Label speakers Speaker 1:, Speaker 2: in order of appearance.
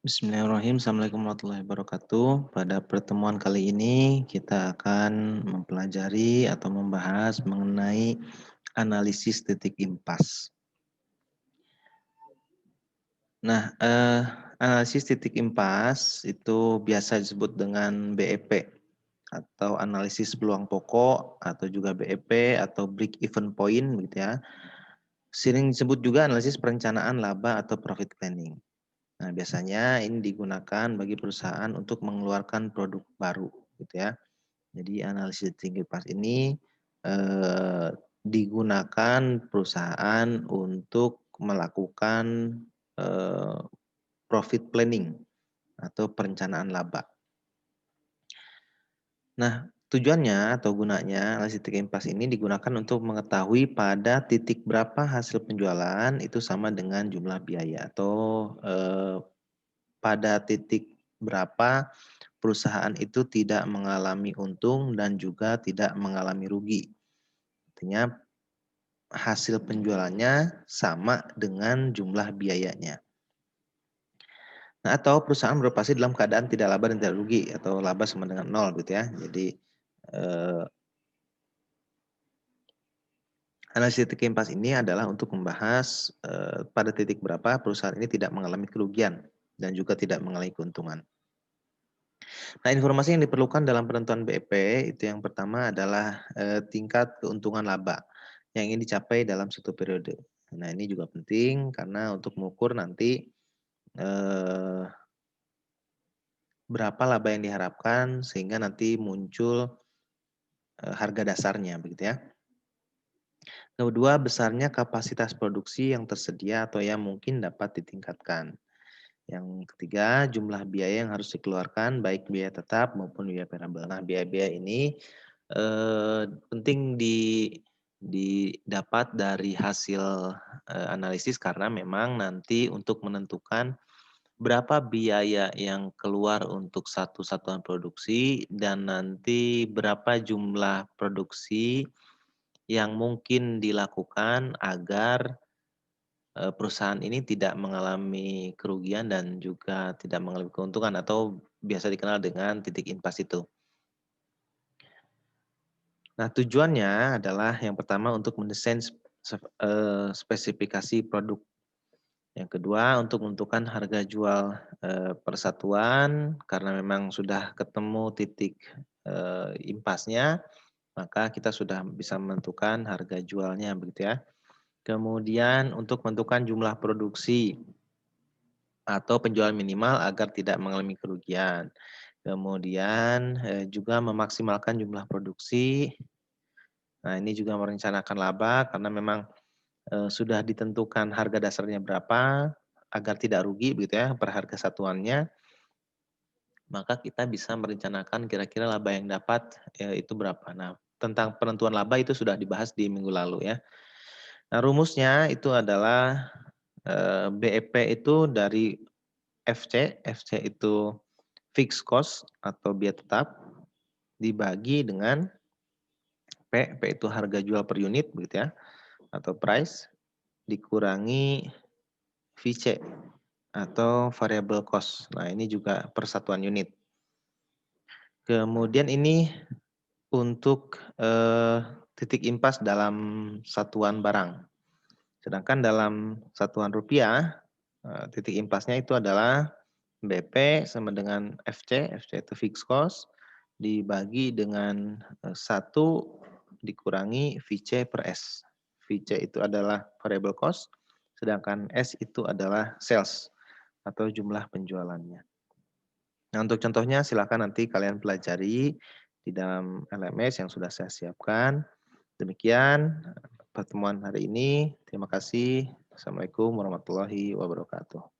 Speaker 1: Bismillahirrahmanirrahim. Assalamualaikum warahmatullahi wabarakatuh. Pada pertemuan kali ini kita akan mempelajari atau membahas mengenai analisis titik impas. Nah, analisis titik impas itu biasa disebut dengan BEP atau analisis peluang pokok atau juga BEP atau break even point gitu ya. Sering disebut juga analisis perencanaan laba atau profit planning. Nah, biasanya ini digunakan bagi perusahaan untuk mengeluarkan produk baru, gitu ya. Jadi analisis tinggi pas ini eh, digunakan perusahaan untuk melakukan eh, profit planning atau perencanaan laba. Nah, tujuannya atau gunanya analisis titik impas ini digunakan untuk mengetahui pada titik berapa hasil penjualan itu sama dengan jumlah biaya atau pada titik berapa perusahaan itu tidak mengalami untung dan juga tidak mengalami rugi. Artinya hasil penjualannya sama dengan jumlah biayanya. Nah, atau perusahaan beroperasi dalam keadaan tidak laba dan tidak rugi atau laba sama dengan nol gitu ya. Jadi analisis titik impas ini adalah untuk membahas pada titik berapa perusahaan ini tidak mengalami kerugian dan juga tidak mengalami keuntungan. Nah, informasi yang diperlukan dalam penentuan BEP itu yang pertama adalah tingkat keuntungan laba yang ingin dicapai dalam satu periode. Nah, ini juga penting karena untuk mengukur nanti eh, berapa laba yang diharapkan sehingga nanti muncul harga dasarnya begitu ya. Kedua, besarnya kapasitas produksi yang tersedia atau yang mungkin dapat ditingkatkan. Yang ketiga, jumlah biaya yang harus dikeluarkan, baik biaya tetap maupun biaya variabel. Nah, biaya-biaya ini penting didapat dari hasil analisis karena memang nanti untuk menentukan berapa biaya yang keluar untuk satu satuan produksi dan nanti berapa jumlah produksi yang mungkin dilakukan agar perusahaan ini tidak mengalami kerugian dan juga tidak mengalami keuntungan atau biasa dikenal dengan titik impas itu. Nah, tujuannya adalah yang pertama untuk mendesain spesifikasi produk. Yang kedua untuk menentukan harga jual persatuan karena memang sudah ketemu titik impasnya, maka kita sudah bisa menentukan harga jualnya begitu ya. Kemudian untuk menentukan jumlah produksi atau penjualan minimal agar tidak mengalami kerugian. Kemudian juga memaksimalkan jumlah produksi. Nah, ini juga merencanakan laba karena memang sudah ditentukan harga dasarnya berapa agar tidak rugi begitu ya per harga satuannya. Maka kita bisa merencanakan kira-kira laba yang dapat itu berapa. Nah, tentang penentuan laba itu sudah dibahas di minggu lalu ya. Nah, rumusnya itu adalah BEP itu dari FC itu fixed cost atau biaya tetap dibagi dengan P itu harga jual per unit begitu ya atau price dikurangi VC atau variable cost. Nah, ini juga persatuan unit. Kemudian ini untuk titik impas dalam satuan barang. Sedangkan dalam satuan rupiah titik impasnya itu adalah BP sama dengan FC itu fixed cost, dibagi dengan 1 dikurangi VC per S. VC itu adalah variable cost, sedangkan S itu adalah sales atau jumlah penjualannya. Nah, untuk contohnya silakan nanti kalian pelajari di dalam LMS yang sudah saya siapkan. Demikian pertemuan hari ini. Terima kasih. Assalamualaikum warahmatullahi wabarakatuh.